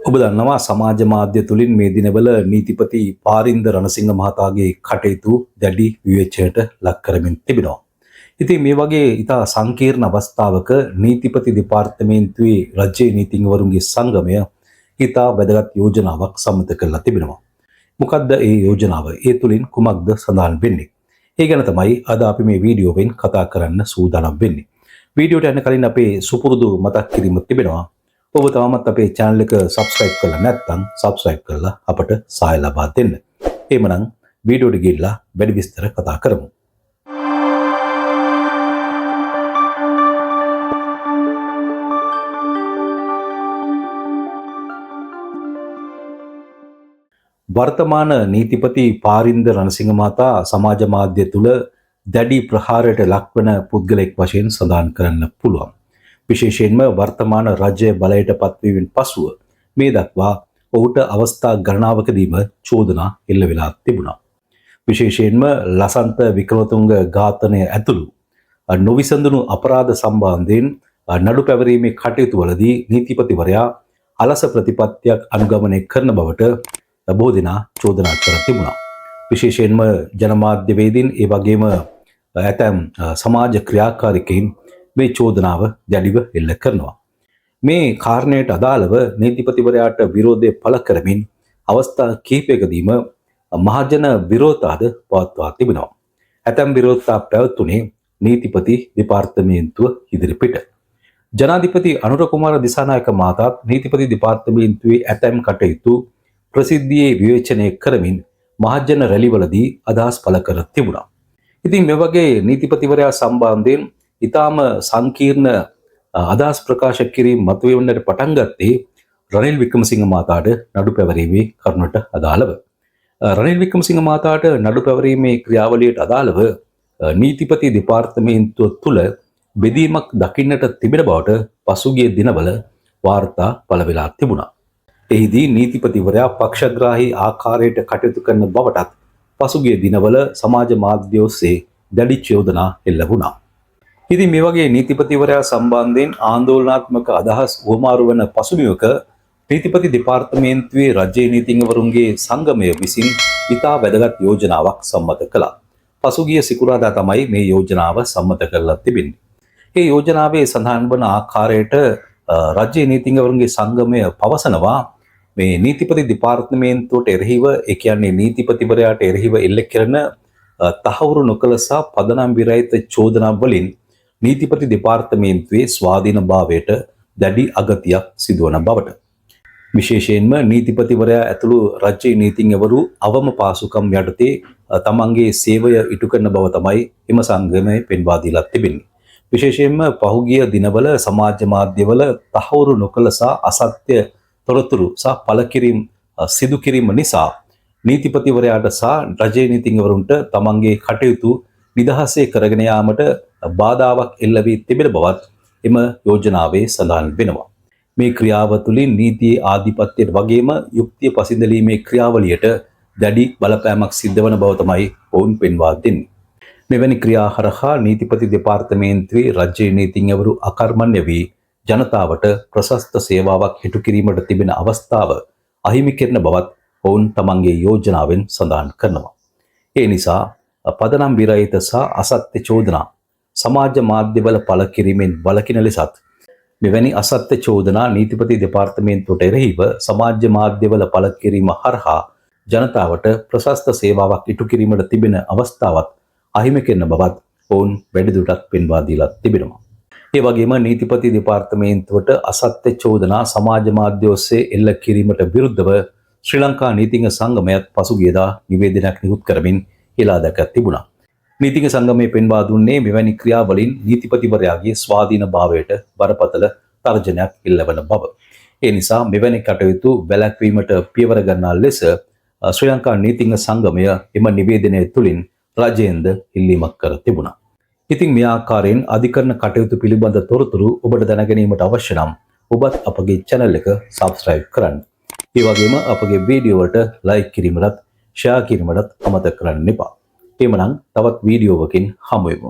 ඔබ දන්නවා සමාජ මාධ්‍ය තුලින් මේ දිනවල නීතිපති පාරින්ද රණසිංහ මහතාගේ කටයුතු දැඩි විවේචනයට ලක් කරමින් තිබෙනවා. ඉතින් මේ වගේ ඉතා සංකීර්ණ අවස්ථාවක නීතිපති දෙපාර්තමේන්තුවේ රජයේ නීතිඥවරුන්ගේ සංගමය ඉතා වැදගත් යෝජනාවක් සම්මත කරලා තිබෙනවා. මොකද්ද ඒ යෝජනාව? ඒ තුලින් කුමක්ද සඳහන් වෙන්නේ? ඒ ගැන තමයි අද අපි මේ වීඩියෝවෙන් කතා කරන්න සූදානම් වෙන්නේ. වීඩියෝට යන්න කලින් අපේ සුපුරුදු මතක් කිරීම තිබෙනවා. ඔබ තවමත් අපේ channel එක subscribe කරලා නැත්නම් subscribe කරලා අපට සහාය ලබා දෙන්න. එහෙමනම් වීඩියෝට ගිහිල්ලා වැඩි විස්තර කතා කරමු. වර්තමාන නීතිපති පාරින්ද රණසිංහ මහතා සමාජ මාධ්‍ය තුල දැඩි ප්‍රහාරයට ලක්වන පුද්ගලෙක් වශයෙන් සඳහන් කරන්න පුළුවන්. විශේෂයෙන්ම වර්තමාන රජය බලයට පත්වීමෙන් පසුව මේ දක්වා ඔහුට අවස්ථා ගණනාවකදීම චෝදනා එල්ල වෙලා තිබුණා. විශේෂයෙන්ම ලසන්ත වික්‍රමතුංග ඝාතනය ඇතුළු නොවිසඳුණු අපරාධ සම්බන්ධයෙන් නඩු පැවරීමේ කටයුතු වලදී නීතිපතිවරයා අලස ප්‍රතිපත්තියක් අනුගමනය කරන බවට බොහෝ දෙනා චෝදනා කර තිබුණා. විශේෂයෙන්ම ජනමාධ්‍යවේදීන් ඒ වගේම ඇතැම් සමාජ ක්‍රියාකාරිකයින් මේ චෝදනාව දැඩිව එල්ල කරනවා. මේ කාරණයට අදාළව නීතිපතිවරයාට විරෝධය පළ කරමින් අවස්ථා කිහිපයකදීම මහජන විරෝධතාද පවත්වා තිබෙනවා. ඇතැම් විරෝධතා පැවතුනේ නීතිපති දෙපාර්තමේන්තුව ඉදිරිපිට. ජනාධිපති අනුර කුමාර දිසානායක මහතාත් නීතිපති දෙපාර්තමේන්තුවේ ඇතැම් කටයුතු ප්‍රසිද්ධියේ විවේචනය කරමින් මහජන රැලිවලදී අදහස් පළ කර තිබුණා. ඉතින් මේ වගේ නීතිපතිවරයා සම්බන්ධයෙන් ඉතාම සංකීර්ණ අදහස් ප්‍රකාශ කිරීම මතුවෙන්නට පටන් ගත්තේ රනිල් වික්‍රමසිංහ මහතාට නඩු පැවරීමේ කරුණට අදාළව. රනිල් වික්‍රමසිංහ මහතාට නඩු පැවරීමේ ක්‍රියාවලියට අදාළව නීතිපති දෙපාර්තමේන්තුව තුළ බෙදීමක් දකින්නට තිබෙන බවට පසුගිය දිනවල වාර්තා පළ වෙලා තිබුණා. එහිදී නීතිපතිවරයා පක්ෂග්‍රාහී ආකාරයට කටයුතු කරන බවටත් පසුගිය දිනවල සමාජ මාධ්‍ය ඔස්සේ දැඩි චෝදනා එල්ල වුණා. ඉතින් මේ වගේ නීතිපතිවරයා සම්බන්ධයෙන් ආందోලනාත්මක අදහස් උවමාරු වන පසුබිමක නීතිපති දෙපාර්තමේන්තුවේ රජයේ නීතිඥවරුන්ගේ සංගමය විසින් ඉතා වැදගත් යෝජනාවක් සම්මත කළා. පසුගිය සිකුරාදා තමයි මේ යෝජනාව සම්මත කරලා තිබෙන්නේ. මේ යෝජනාවේ සඳහන් වන ආකාරයට රජයේ නීතිඥවරුන්ගේ සංගමය පවසනවා මේ නීතිපති දෙපාර්තමේන්තුවට එරෙහිව ඒ කියන්නේ නීතිපතිවරයාට එරෙහිව එල්ල කරන තහවුරු නොකළ සහ පදනම් විරහිත චෝදනා වලින් නීතිපති දෙපාර්තමේන්තුවේ ස්වාධීනභාවයට දැඩි අගතියක් සිදුවන බවට. විශේෂයෙන්ම නීතිපතිවරයා ඇතුළු රජයේ නීතිඥවරු අවම පාසුකම් යටතේ තමන්ගේ සේවය ඉටු කරන බව තමයි එම සංගමය පෙන්වා දීලා තිබෙන්නේ. විශේෂයෙන්ම පහුගිය දිනවල සමාජ මාධ්‍යවල තහවුරු නොකළ සහ අසත්‍ය තොරතුරු සහ පළකිරීම සිදු කිරීම නිසා නීතිපතිවරයාට සහ රජයේ නීතිඥවරුන්ට තමන්ගේ කටයුතු නිදහසේ කරගෙන යාමට බාධාවක් එල්ල වී තිබෙන බවත් එම යෝජනාවේ සඳහන් වෙනවා. මේ ක්‍රියාව තුළින් නීතියේ ආධිපත්‍යයට වගේම යුක්තිය පසිඳලීමේ ක්‍රියාවලියට දැඩි බලපෑමක් සිද්ධ වන බව තමයි ඔවුන් පෙන්වා දෙන්නේ. මෙවැනි ක්‍රියා හරහා නීතිපති දෙපාර්තමේන්තුවේ රජයේ නීතිඥවරු අකර්මණ්‍ය වී ජනතාවට ප්‍රශස්ත සේවාවක් ඉටු කිරීමට තිබෙන අවස්ථාව අහිමි කරන බවත් ඔවුන් තමන්ගේ යෝජනාවෙන් සඳහන් කරනවා. ඒ නිසා පදනම් විරහිත සහ අසත්‍ය චෝදනා සමාජ මාධ්‍යවල පළ කිරීමෙන් වළකින ලෙසත් මෙවැනි අසත්‍ය චෝදනා නීතිපති දෙපාර්තමේන්තුවට එරෙහිව සමාජ මාධ්‍යවල පළ කිරීම හරහා ජනතාවට ප්‍රශස්ත සේවාවක් ඉටු කිරීමට තිබෙන අවස්ථාවත් අහිමි කරන බවත් ඔවුන් වැඩිදුරටත් පෙන්වා දීලා තිබෙනවා. ඒ වගේම නීතිපති දෙපාර්තමේන්තුවට අසත්‍ය චෝදනා සමාජ මාධ්‍ය ඔස්සේ එල්ල කිරීමට විරුද්ධව ශ්‍රී ලංකා නීතිඥ සංගමයත් පසුගියදා නිවේදනයක් නිකුත් කරමින් එලා දැක තිබුණා. නීතිඥ සංගමය පෙන්වා දුන්නේ මෙවැනි ක්‍රියාවලින් නීතිපතිවරයාගේ ස්වාධීනභාවයට බරපතල තර්ජනයක් එල්ලවන බව. ඒ නිසා මෙවැනි කටයුතු වැළැක්වීමට පියවර ගන්නා ලෙස ශ්‍රී ලංකා නීතිඥ සංගමය එම නිවේදනය තුළින් රජයෙන්ද ඉල්ලීමක් කර තිබුණා. ඉතින් මේ ආකාරයෙන් අධිකරණ කටයුතු පිළිබඳ තොරතුරු ඔබට දැනගැනීමට අවශ්‍ය නම් ඔබත් අපගේ channel එක subscribe කරන්න. ඒ වගේම අපගේ වීඩියෝ වලට like කිරීමටත් share කිරීමටත් අමතක කරන්න එපා. එhmenan තවත් වීඩියෝවකින් හමු වෙමු.